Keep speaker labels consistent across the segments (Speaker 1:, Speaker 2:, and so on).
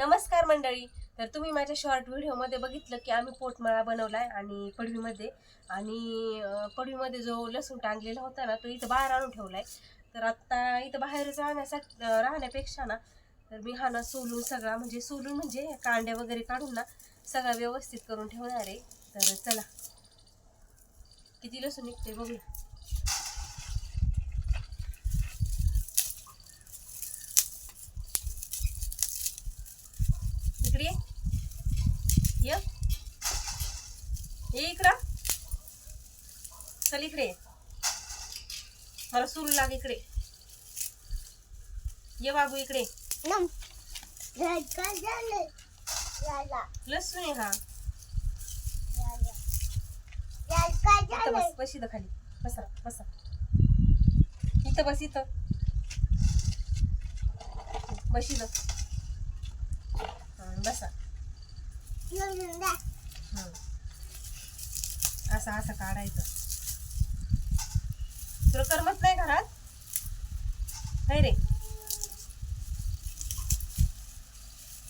Speaker 1: नमस्कार मंडळी. तर तुम्ही माझ्या शॉर्ट व्हिडिओमध्ये बघितलं की आम्ही पोटमाळा बनवलाय आणि पडवीमध्ये. आणि पडवीमध्ये जो लसूण टांगलेला होता ना तो इथं बाहेर आणून ठेवलाय. तर आता इथं बाहेर राहण्यापेक्षा ना तर मी हा ना सोलून सगळा म्हणजे कांड्या वगैरे काढून ना सगळा व्यवस्थित करून ठेवणार आहे. तर चला किती लसूण निघते बघूया. इकडे ये इकडं चल, इकडे मला सुरू लाग. इकडे ये बाबू, इकडे लसूण आहे हा. इथं बस, बस इथं खाली बसा बसा. इथं बस, इथं बस इथं. बसा. असं असं काढायचं. तुला करमत नाही घरात काय रे?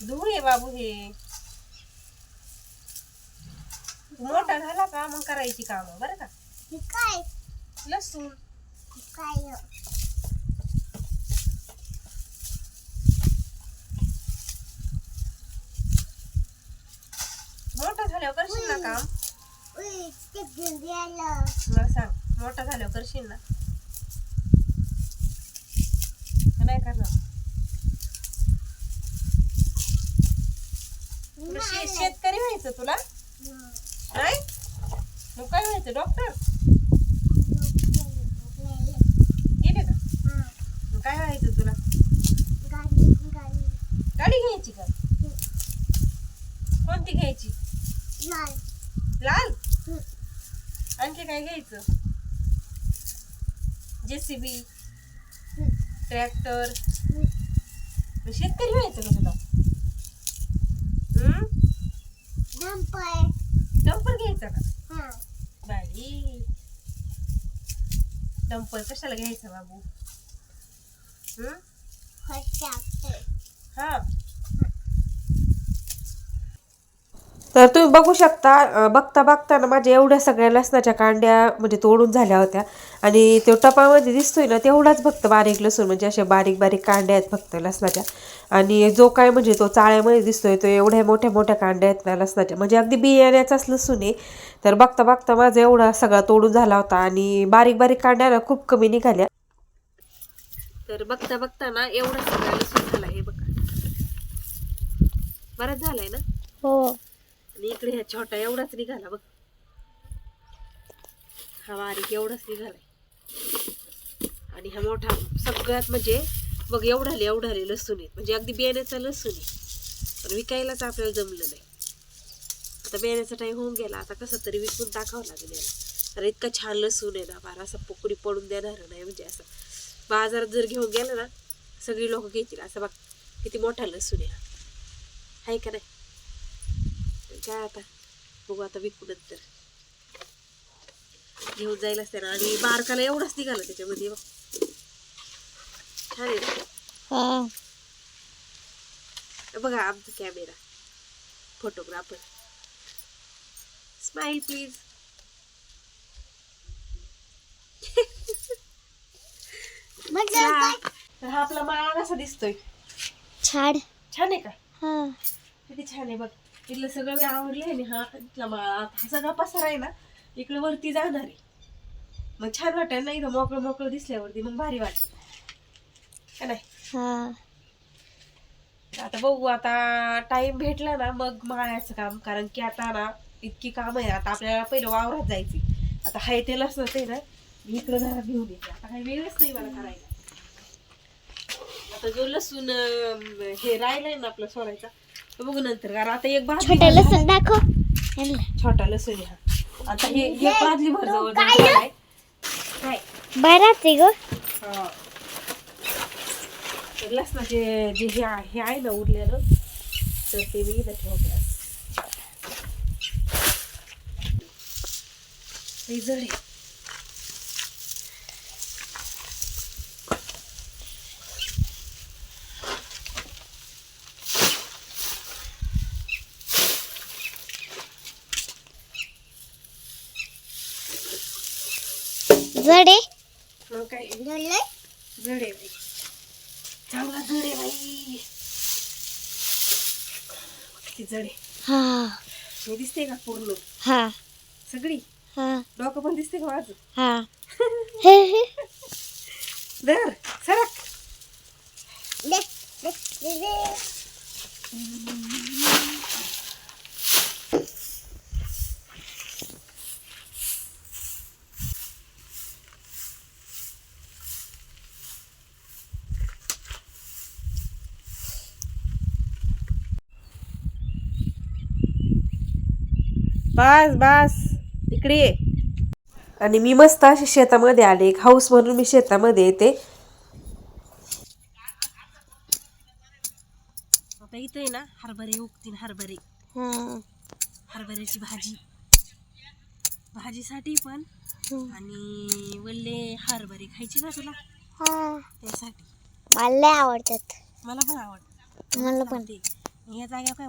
Speaker 1: धूळ आहे बाबू. हे मोठा झाला का मग करायची काम बरं का. काय लसूण काय मोठा झाल्यावर करशील ना काम. मला सांग, मोठा झाल्यावर करशील ना नाही करणार? शेतकरी व्हायचं तुला नाही? मग काय व्हायचं? डॉक्टर गेले का? मग काय व्हायचं तुला? गाडी घ्यायची का? कोणती घ्यायची? लाल. आणखी काय घ्यायचं? JCB, tractor. शेतकरी व्हायचं का तुला? डंपर घ्यायचा का? बाई, डंपर कशाला घ्यायचं बाबू? हा. तर तुम्ही बघू शकता, बघता बघताना माझ्या एवढ्या सगळ्या लसणाच्या कांड्या म्हणजे तोडून झाल्या होत्या. आणि तो टपामध्ये दिसतोय ना तेवढाच फक्त बारीक लसूण, म्हणजे अशा बारीक बारीक कांड्या आहेत फक्त लसणाच्या. आणि जो काय म्हणजे तो चाळ्यामध्ये दिसतोय तो एवढ्या मोठ्या मोठ्या कांड्या आहेत ना लसणाच्या, म्हणजे अगदी बियाण्याचाच लसूण आहे. तर बघता बघता माझा एवढा सगळा तोडून झाला होता आणि बारीक बारीक कांड्या ना खूप कमी निघाल्या. तर बघता बघता ना एवढा सगळा लसूण झाला. हे बघा, बराच झालाय ना.
Speaker 2: हो.
Speaker 1: आणि इकडे ह्या छोटा एवढाच निघाला बघ. हा बारीक एवढाच निघालाय. आणि हा मोठा सगळ्यात म्हणजे बघ एवढाले लसूण आहे, म्हणजे अगदी बियाण्याचा लसूण आहे. पण विकायलाच आपल्याला जमलं नाही. आता बियाण्याचा टाइम होऊन गेला. आता कसं तरी विकून टाकावं लागेल याला. तर इतका छान लसूण आहे ना, फार असं पोकडी पडून देणार नाही. म्हणजे असं बाजारात जर घेऊन गेलं ना सगळी लोक घेतील. असं बघ किती मोठा लसूण आहे का नाही? काय आता बघू, आता विकूनच तर घेऊन जायला असते ना. आणि बारकाला एवढाच निघाला त्याच्यामध्ये बघ. छान आहे ना. बघा आमचा कॅमेरा फोटोग्राफर. Smile please. तर हा आपला माळा कसा दिसतोय? छान आहे का? किती छान आहे बघ. इथलं सगळं मी आवडलं आहे. हा इथला माळा, हा सगळा पसारा आहे ना इकडे वरती जाणार आहे. मग छान वाटेल ना इथं मोकळं मोकळं दिसल्यावरती, मग भारी वाटेल का नाही? आता बघू, आता टाइम भेटला ना मग माळ्याचं काम. कारण की आता ना इतकी काम आहे. आता आपल्याला पहिलं वावरात जायची. आता हाय ते लसण आहे ना मी इकडं घरात घेऊन येते. आता काही वेळच नाही मला करायला. आता जो लसूण हे राहिलाय ना आपला सोलायचा तो बघू नंतर. कारण आता एक छोटा लसूण दाखव. छोटा लसूण हा. आता हे बादली भर जवळ काय
Speaker 2: बराच आहे ग.
Speaker 1: लसणाचे जे हे आहे ना उरलेलं, तर ते मी इथं ठेवते. जड आहे. जड आहे मग काय जड आहे बाई, चांगला जड आहे बाई, किती जड आहे. हे दिसते का पूर्ण सगळी डोकं पण दिसते का माझं. धर सरक. बस बस इकडे ये. आणि मी मस्त अशी शेतामध्ये आले, एक हाऊस म्हणून मी शेतामध्ये येते. आता इथे आहे ना हरभरे उगतील, हरभरे हरभऱ्याची भाजीसाठी पण आणि वल्ले हरभरे खायचे ना तुला त्यासाठी. मला आवडतात, मला पण आवडतात, मला पण. या जाग्यावर काय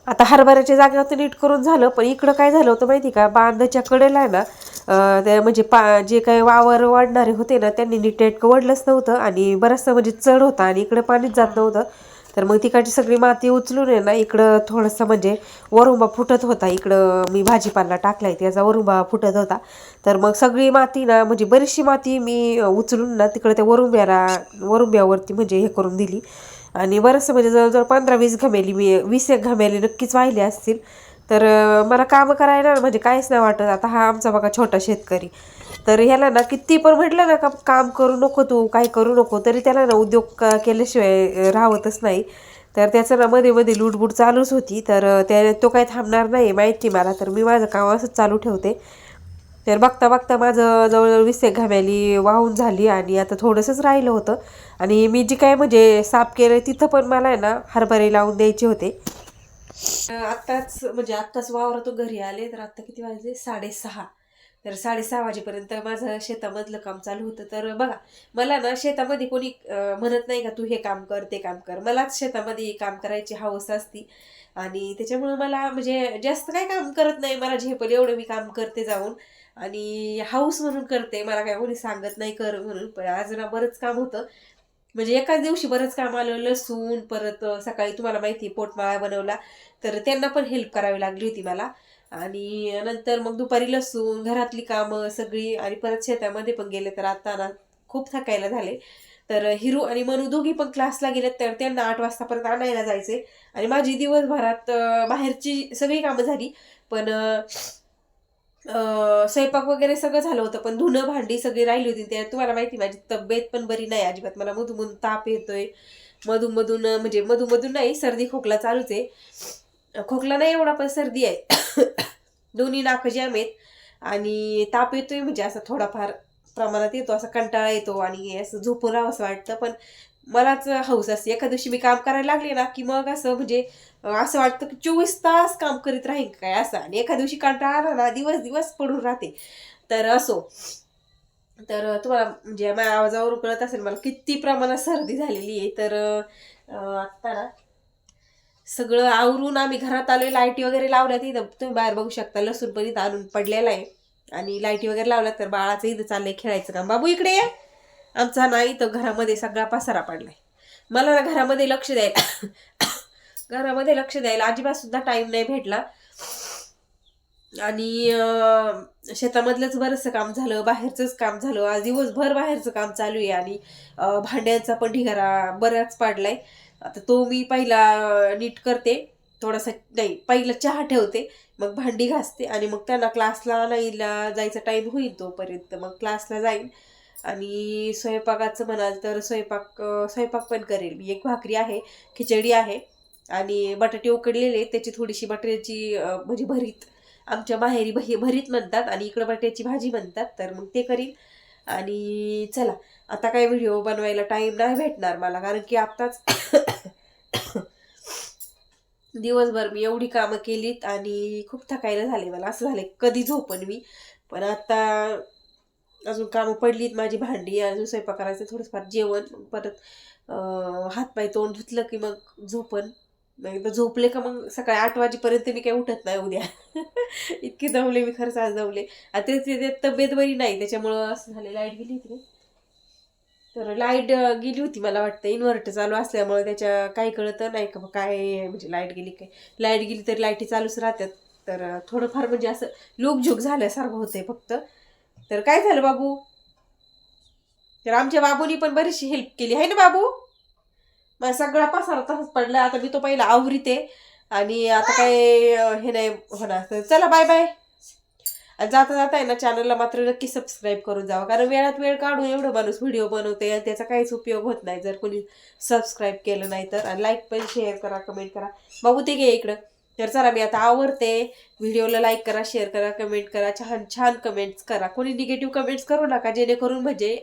Speaker 1: आता हरभऱ्याच्या जागेवर तर नीट करून झालं, पण इकडं काय झालं होतं माहिती का, बांधाच्या कडेला आहे ना ते म्हणजे जे काही वावर वाढणारे होते ना त्यांनी नीट नेटकं वडलंच नव्हतं आणि बराचसा म्हणजे चढ होता आणि इकडं पाणीच जात नव्हतं. तर मग तिकडची सगळी माती उचलून आहे ना इकडं थोडंसं म्हणजे वरुंबा फुटत होता. इकडं मी भाजीपाला टाकलाय त्याचा वरुंबा फुटत होता. तर मग सगळी माती ना म्हणजे बरीचशी माती मी उचलून ना तिकडं त्या वरुंब्यावरती म्हणजे हे करून दिली. आणि बरंचसं म्हणजे जवळजवळ 15-20 घमेली, मी 20 एक घमेली नक्कीच वाहिले असतील. तर मला कामं करायला म्हणजे काहीच नाही वाटत. आता हा आमचा बघा छोटा शेतकरी, तर ह्याला ना किती पण म्हटलं ना का काम करू नको तू, काही करू नको, तरी त्याला ना उद्योग केल्याशिवाय राहतच नाही. तर त्याचं ना मध्ये मध्ये लूटबूट चालूच होती. तर तो काही थांबणार नाही माहिती मला. तर मी माझं काम असंच चालू ठेवते. तर बघता बघता माझं जवळजवळ 20 एक घमेली वाहून झाली आणि आता थोडंसंच राहिलं होतं. आणि मी जी काय म्हणजे साफ केलं तिथं पण मला आहे ना हरभरे लावून द्यायचे होते. आत्ताच वावरातून घरी आले. तर आत्ता किती वाजले, 6:30. तर 6:30 वाजेपर्यंत माझं शेतामधलं काम चालू होतं. तर बघा, मला ना शेतामध्ये कोणी म्हणत नाही का तू हे काम कर ते काम कर, मलाच शेतामध्ये काम करायची हौस असती. आणि त्याच्यामुळे मला म्हणजे जास्त काय काम करत नाही, मला झेपल एवढं मी काम करते जाऊन. आणि हाऊस म्हणून करते, मला काय कोणी सांगत नाही कर म्हणून. पण आज ना बरंच काम होतं, म्हणजे एकाच दिवशी बरंच काम आलं. लसूण, परत सकाळी तुम्हाला माहिती पोटमाळा बनवला तर त्यांना पण हेल्प करावी लागली होती मला. आणि नंतर मग दुपारी लसूण, घरातली कामं सगळी, आणि परत शेतामध्ये पण गेले. तर आता ना खूप थकायला झाले. तर हिरू आणि मनू दोघी पण क्लासला गेलेत, तर त्यांना 8 वाजतापर्यंत आणायला जायचे. आणि माझी दिवसभरात बाहेरची सगळी कामं झाली. पण स्वयंपाक वगैरे सगळं झालं होतं, पण धुणं भांडी सगळी राहिली होती. त्या तुम्हाला माहिती माझी तब्येत पण बरी नाही अजिबात, मला मधून ताप येतोय, मधून नाही, सर्दी खोकला चालूच आहे. खोकला नाही एवढा, पण सर्दी आहे. दोन्ही नाक जाम आहेत आणि ताप येतोय, म्हणजे असं थोडाफार प्रमाणात येतो, असा कंटाळा येतो आणि असं झोपून राहावं असं वाटतं. पण मलाच हौस असते, एका दिवशी मी काम करायला लागले ना की मग असं म्हणजे असं वाटतं की 24 तास काम करीत राहील काय असं. आणि एका दिवशी कंटाळा आला ना दिवस दिवस पडून राहते. तर असो, तर तुम्हाला म्हणजे माझ्या आवाजावरून कळत असेल मला किती प्रमाणात सर्दी झालेली आहे. तर आत्ता ना सगळं आवरून आम्ही घरात आलोय. लाईटी वगैरे लावल्यात इथं, तुम्ही बाहेर बघू शकता. लसूण पण इथं आणून पडलेला आहे आणि लाईटी वगैरे लावल्यात. तर बाळाचं इथं चाललंय खेळायचं काम. बाबू इकडे ये. आमचा नाही तर घरामध्ये सगळा पसारा पडलाय. मला ना घरामध्ये लक्ष द्यायला अजिबात सुद्धा टाइम नाही भेटला. आणि शेतामधलंच बरंचसं काम झालं, बाहेरचंच काम झालं. आज दिवसभर बाहेरचं काम चालू आहे. आणि भांड्यांचा पण ढिगारा बराच पाडलाय. आता तो मी पहिला नीट करते, थोडासा नाही, पहिला चहा ठेवते, मग भांडी घासते आणि मग त्यांना क्लासला नाहीला जायचा टाईम होईल तोपर्यंत मग क्लासला जाईन. आणि स्वयंपाकाचं म्हणाल तर स्वयंपाक पण करेल मी. एक भाकरी आहे, खिचडी आहे आणि बटाटे उकडलेले, त्याची थोडीशी बटाट्याची म्हणजे भरीत, आमच्या माहेरी भरीत म्हणतात आणि इकडं बटाट्याची भाजी म्हणतात, तर मग ते करीन. आणि चला, आता काय व्हिडिओ बनवायला टाईम नाही भेटणार मला, कारण की आत्ताच दिवसभर मी एवढी कामं केलीत आणि खूप थकायला झाले मला. असं झालंय कधी झोपन मी. पण आता अजून कामं पडलीत माझी, भांडी, अजून स्वयंपाक करायचं, थोडंफार जेवण, परत हातपाय तोंड धुतलं की मग झोपन. एकदा झोपले का मग सकाळी 8 वाजेपर्यंत मी काही उठत नाही उद्या. इतके दमले मी, खरंच आज दमले. आता ते तब्येत बरी नाही त्याच्यामुळं असं झालं. लाईट गेली होती ना, तर लाईट गेली होती, मला वाटतं इन्व्हर्टर चालू असल्यामुळे त्याच्या काही कळतं नाही का काय, म्हणजे लाईट गेली काय. लाईट गेली तरी लाईटी चालूच राहतात. तर थोडंफार म्हणजे असं लोकझोक झाल्यासारखं होतंय फक्त. तर काय झालं बाबू, तर आमच्या बाबूनी पण बरीचशी हेल्प केली आहे ना बाबू. मग सगळा पसारा तसाच पडला. आता मी तो पहिला आवरीते आणि आता काय हे नाही होणार. तर चला बाय बाय. आणि जाता जाता आहे ना चॅनलला मात्र नक्की सबस्क्राईब करून जावं, कारण वेळात वेळ काढून एवढं माणूस व्हिडिओ बनवते आणि त्याचा काहीच उपयोग होत नाही जर कोणी सबस्क्राईब केलं नाही तर. आणि लाईक पण शेअर करा, कमेंट करा. बाबू ते घे इकडं. तर चला मी आता आवरते. व्हिडिओला लाईक करा, शेअर करा, कमेंट करा, छान छान कमेंट्स करा. कोणी निगेटिव्ह कमेंट्स करू नका, जेणेकरून म्हणजे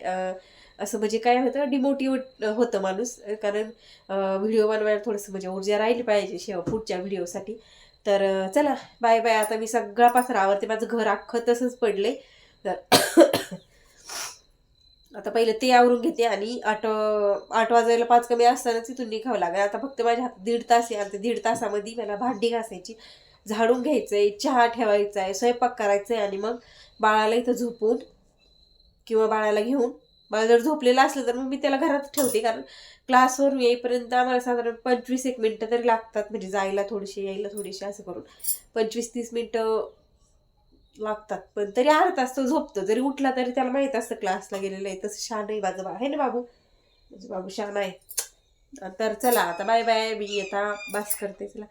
Speaker 1: असं म्हणजे काय होतं, डिमोटिवेट होतं माणूस. कारण व्हिडिओ बनवायला थोडंसं म्हणजे ऊर्जा राहिली पाहिजे पुढच्या व्हिडिओसाठी. तर चला बाय बाय. आता मी सगळा पसारा आवरते, माझं घर अख्खं तसंच पडले. तर आता पहिले ते आवरून घेते आणि 8 वाजायला 5 कमी असताना तिथून निघावं लागेल. आता फक्त माझ्या हातात 1.5 तास आहे. आता 1.5 तासामध्ये मला भांडी घासायची, झाडून घ्यायचंय, चहा ठेवायचा आहे, स्वयंपाक करायचा आहे आणि मग बाळाला इथं झोपून किंवा बाळाला घेऊन, बाळ जर झोपलेलं असलं तर मग मी त्याला घरात ठेवते. कारण क्लासवरून येईपर्यंत आम्हाला साधारण 25-1 मिनिटं तरी लागतात, म्हणजे जायला थोडीशी यायला थोडीशी असं करून 25-30 मिनिटं लागतात. पण तरी अर्धा तास तो झोपतो. जरी उठला तरी त्याला माहित असतं क्लासला गेलेलं आहे. तसं शान आहे माझं बाळ, आहे ना बाबू. माझं बाबू शान आहे. तर चला आता बाय बाय. मी आता बस करते. चला